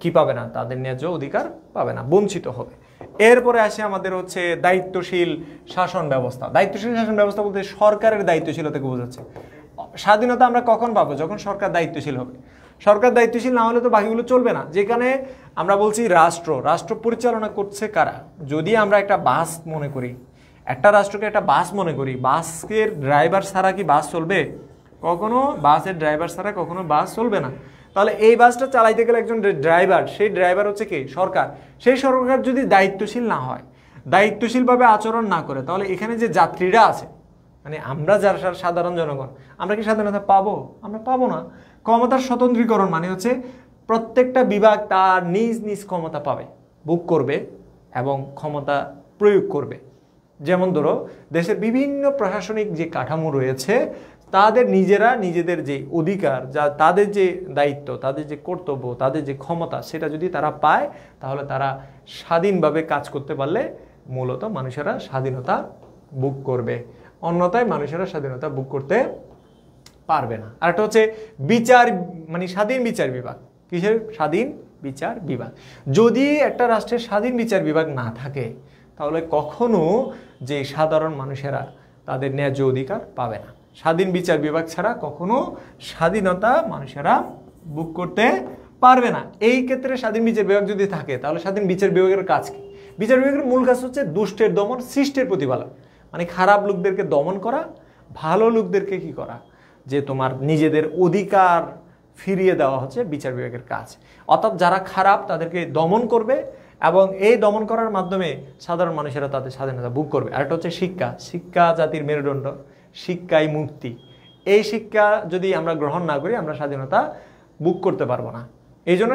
কি পাবে না, তাদের ন্যায্য অধিকার পাবে না, বঞ্চিত হবে। এরপরে আসে আমাদের হচ্ছে দায়িত্বশীল শাসন ব্যবস্থা। দায়িত্বশীল শাসন ব্যবস্থা বলতে সরকারের দায়িত্বশীলতাকে বোঝাচ্ছে। স্বাধীনতা আমরা কখন পাবো? যখন সরকার দায়িত্বশীল হবে। সরকার দায়িত্বশীল না হলে তো বাকিগুলো চলবে না। যেখানে আমরা বলছি রাষ্ট্র পরিচালনা করছে কারা? যদি আমরা একটা বাস মনে করি, একটা রাষ্ট্রকে একটা বাস মনে করি, বাসের ড্রাইভার ছাড়া কি বাস চলবে? কখনো বাসের ড্রাইভার ছাড়া কখনো বাস চলবে না। তাহলে এই বাসটা চালাইতে গেলে একজন ড্রাইভার, সেই ড্রাইভার হচ্ছে কি? সরকার। সেই সরকার যদি দায়িত্বশীল না হয়, দায়িত্বশীলভাবে আচরণ না করে, তাহলে এখানে যে যাত্রীরা আছে, মানে আমরা যারা সাধারণ জনগণ, আমরা কি স্বাধীনতা পাবো? আমরা পাবো না। ক্ষমতার স্বতন্ত্রীকরণ মানে হচ্ছে প্রত্যেকটা বিভাগ তার নিজ নিজ ক্ষমতা পাবে, ভোগ করবে এবং ক্ষমতা প্রয়োগ করবে। যেমন ধরো দেশের বিভিন্ন প্রশাসনিক যে কাঠামো রয়েছে, তাদের নিজেরা নিজেদের যে অধিকার, যা তাদের যে দায়িত্ব, তাদের যে কর্তব্য, তাদের যে ক্ষমতা, সেটা যদি তারা পায় তাহলে তারা স্বাধীনভাবে কাজ করতে পারলে মূলত মানুষেরা স্বাধীনতা ভোগ করবে। অন্যথায় মানুষেরা স্বাধীনতা ভোগ করতে পারবে না। আর একটা হচ্ছে বিচার, মানে স্বাধীন বিচার বিভাগ। কিসের স্বাধীন বিচার বিভাগ? যদি একটা রাষ্ট্রের স্বাধীন বিচার বিভাগ না থাকে তাহলে কখনো যে সাধারণ মানুষেরা তাদের ন্যায্য অধিকার পাবে না। স্বাধীন বিচার বিভাগ ছাড়া কখনো স্বাধীনতা মানুষেরা ভোগ করতে পারবে না। এই ক্ষেত্রে স্বাধীন বিচার বিভাগ যদি থাকে তাহলে স্বাধীন বিচার বিভাগের কাজ কি? বিচার বিভাগের মূল কাজ হচ্ছে দুষ্টের দমন, শিষ্টের প্রতিপালন। মানে খারাপ লোকদেরকে দমন করা, ভালো লোকদেরকে কি করা, যে তোমার নিজেদের অধিকার ফিরিয়ে দেওয়া হচ্ছে বিচার বিভাগের কাজ। অর্থাৎ যারা খারাপ তাদেরকে দমন করবে এবং এই দমন করার মাধ্যমে সাধারণ মানুষেরা তাদের স্বাধীনতা ভোগ করবে। আরেকটা হচ্ছে শিক্ষা। শিক্ষা জাতির মেরুদণ্ড, শিক্ষাই মুক্তি। এই শিক্ষা যদি আমরা গ্রহণ না করি আমরা স্বাধীনতা ভোগ করতে পারবো না। এই জন্য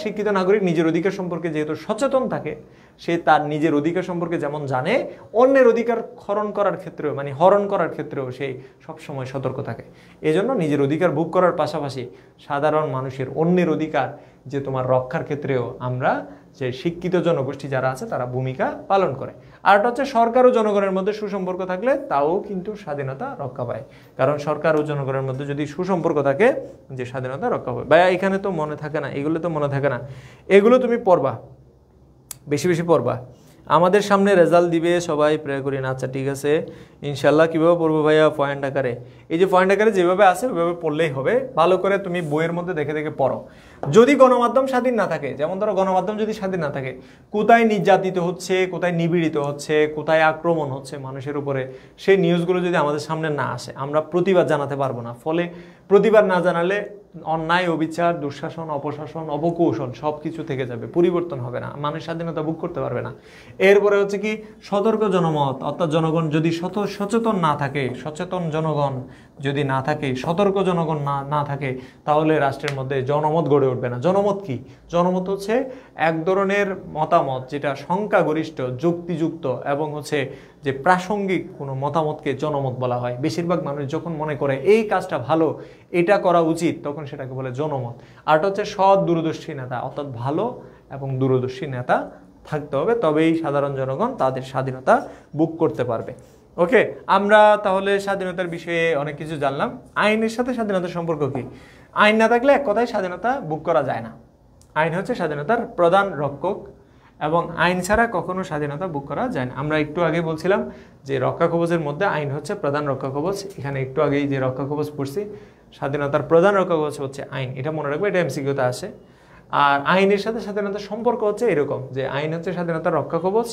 শিক্ষিত নাগরিক নিজের অধিকার সম্পর্কে যেহেতু সচেতন থাকে, সে তার নিজের অধিকার সম্পর্কে যেমন জানে, অন্যের অধিকার হরণ করার ক্ষেত্রেও সে সবসময় সতর্ক থাকে। এই জন্য নিজের অধিকার ভোগ করার পাশাপাশি সাধারণ মানুষের অন্যের অধিকার যে তোমার রক্ষার ক্ষেত্রেও আমরা যে শিক্ষিত জনগোষ্ঠী যারা আছে তারা ভূমিকা পালন করে। আর হচ্ছে সরকার ও জনগণের মধ্যে সুসম্পর্ক থাকলে তাও কিন্তু স্বাধীনতা রক্ষা পায়। কারণ সরকার ও জনগণের মধ্যে যদি সুসম্পর্ক থাকে যে স্বাধীনতা রক্ষা পায়। ভাইয়া এখানে তো মনে থাকে না, এগুলো তো মনে থাকে না, এগুলো তুমি পড়বা, বেশি বেশি পড়বা। আমাদের সামনে রেজাল্ট দিবে, সবাই প্রে করি না। আচ্ছা ঠিক আছে, ইনশাল্লাহ। কীভাবে পড়বো ভাইয়া? পয়েন্ট আকারে। এই যে পয়েন্ট আকারে যেভাবে আছে ওইভাবে পড়লেই হবে। ভালো করে তুমি বইয়ের মধ্যে দেখে দেখে পড়ো। যদি গণমাধ্যম স্বাধীন না থাকে, যেমন ধরো গণমাধ্যম যদি স্বাধীন না থাকে, কোথায় নির্যাতিত হচ্ছে, কোথায় নিপীড়িত হচ্ছে, কোথায় আক্রমণ হচ্ছে মানুষের উপরে, সেই নিউজগুলো যদি আমাদের সামনে না আসে আমরা প্রতিবাদ জানাতে পারবো না। ফলে প্রতিবাদ না জানালে অন্যায়, অবিচার, দুঃশাসন, অপশাসন, অপকৌশল সব কিছু থেকে যাবে, পরিবর্তন হবে না, মানুষ স্বাধীনতা ভোগ করতে পারবে না। এরপরে হচ্ছে কি সতর্ক জনমত, অর্থাৎ জনগণ যদি সচেতন না থাকে, সচেতন জনগণ যদি না থাকে, সতর্ক জনগণ না থাকে, তাহলে রাষ্ট্রের মধ্যে জনমত গড়ে উঠবে না। জনমত কি? জনমত হচ্ছে এক ধরনের মতামত যেটা সংখ্যাগরিষ্ঠ, যুক্তিযুক্ত এবং হচ্ছে যে প্রাসঙ্গিক কোনো মতামতকে জনমত বলা হয়। বেশিরভাগ মানুষ যখন মনে করে এই কাজটা ভালো, এটা করা উচিত, তখন সেটাকে বলে জনমত। আর হচ্ছে সৎ দূরদর্শী নেতা, অর্থাৎ ভালো এবং দূরদর্শী নেতা থাকতে হবে, তবেই সাধারণ জনগণ তাদের স্বাধীনতা ভোগ করতে পারবে। ওকে, আমরা তাহলে স্বাধীনতার বিষয়ে অনেক কিছু জানলাম। আইনের সাথে স্বাধীনতার সম্পর্ক কি? আইন না থাকলে এক কথায় স্বাধীনতা ভোগ করা যায় না। আইন হচ্ছে স্বাধীনতার প্রধান রক্ষক এবং আইন ছাড়া কখনো স্বাধীনতা ভোগ করা যায় না। আমরা একটু আগে বলছিলাম যে রক্ষা কবচের মধ্যে আইন হচ্ছে প্রধান রক্ষা কবচ। এখানে একটু আগেই যে রক্ষা কবচ পড়ছি, স্বাধীনতার প্রধান রক্ষা কবচ হচ্ছে আইন। এটা মনে রাখবে, এটা এমসিকিউতে আসে। আর আইনের সাথে স্বাধীনতার সম্পর্ক হচ্ছে এরকম যে আইন হচ্ছে স্বাধীনতার রক্ষা কবচ,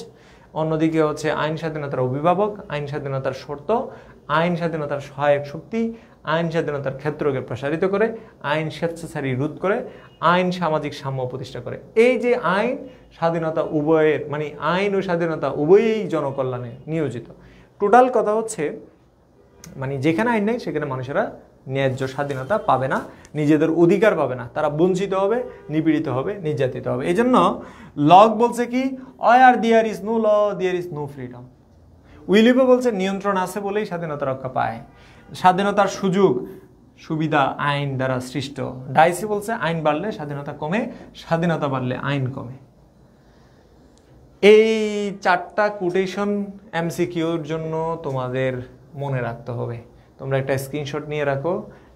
অন্যদিকে হচ্ছে আইন স্বাধীনতার অভিভাবক, আইন স্বাধীনতার শর্ত, আইন স্বাধীনতার সহায়ক শক্তি, আইন স্বাধীনতার ক্ষেত্রকে প্রসারিত করে, আইন স্বেচ্ছাচারী রোধ করে, আইন সামাজিক সাম্য প্রতিষ্ঠা করে। এই যে আইন স্বাধীনতা উভয়ের, মানে আইন ও স্বাধীনতা উভয়ই জনকল্যাণে নিয়োজিত। টোটাল কথা হচ্ছে মানে যেখানে আইন নেই সেখানে মানুষেরা ন্যায্য স্বাধীনতা পাবে না, নিজেদের অধিকার পাবে না, তারা বঞ্চিত হবে, নিপীড়িত হবে, নির্যাতিত হবে। এই জন্য লক বলছে কি, where there is no law there is no freedom. উইলিপো বলছে নিয়ন্ত্রণ আছে বলেই স্বাধীনতা রক্ষা পায়, স্বাধীনতার সুযোগ সুবিধা আইন দ্বারা সৃষ্ট। ডাইসি বলছে আইন বাড়লে স্বাধীনতা কমে, স্বাধীনতা বাড়লে আইন কমে। এই 4টা কোটেশন এমসিকিউর জন্য তোমাদের মনে রাখতে হবে। তোমরা একটা স্ক্রিনশট নিয়ে রাখো,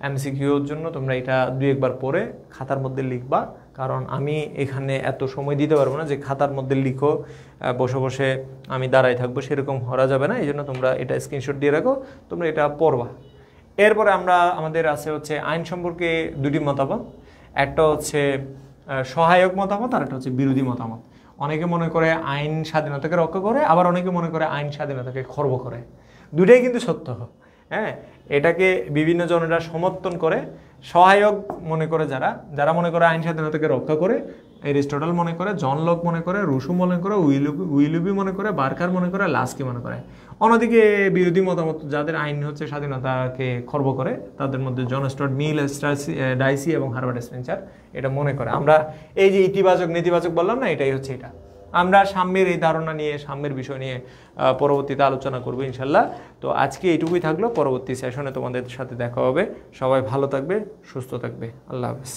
এমসিকিউর জন্য তোমরা এটা 2-1 বার পড়ে খাতার মধ্যে লিখবা, কারণ আমি এখানে এত সময় দিতে পারবো না যে খাতার মধ্যে লিখো, বসে বসে আমি দাঁড়াই থাকবো, সেরকম করা যাবে না। এই জন্য তোমরা এটা স্ক্রিনশট দিয়ে রাখো, তোমরা এটা পড়বা। এরপরে আমাদের আছে হচ্ছে আইন সম্পর্কে 2টি মতামত, একটা হচ্ছে সহায়ক মতামত আর একটা হচ্ছে বিরোধী মতামত। অনেকে মনে করে আইন স্বাধীনতাকে রক্ষা করে, আবার অনেকে মনে করে আইন স্বাধীনতাকে খর্ব করে। দুটাই কিন্তু সত্য, হ্যাঁ। এটাকে বিভিন্ন জনেরা সমর্থন করে। সহায়ক মনে করে যারা মনে করে আইন স্বাধীনতাকে রক্ষা করে, এরিস্টটল মনে করে, জন লক মনে করে, রুসো মনে করে, উইলুবি মনে করে, বার্কার মনে করে, লাস্কি মনে করে। অন্যদিকে বিরোধী মতামত যাদের আইন হচ্ছে স্বাধীনতাকে খর্ব করে, তাদের মধ্যে জন স্টুয়ার্ট মিল, ডাইসি এবং হারবার্ট স্পেন্সার এটা মনে করে। আমরা এই যে ইতিবাচক নেতিবাচক বললাম না, এটাই হচ্ছে এটা। আমরা সাম্যের এই ধারণা নিয়ে, সাম্যের বিষয় নিয়ে পরবর্তীতে আলোচনা করবো ইনশাল্লাহ। তো আজকে এইটুকুই থাকলো, পরবর্তী সেশনে তোমাদের সাথে দেখা হবে। সবাই ভালো থাকবে, সুস্থ থাকবে। আল্লাহ হাফেজ।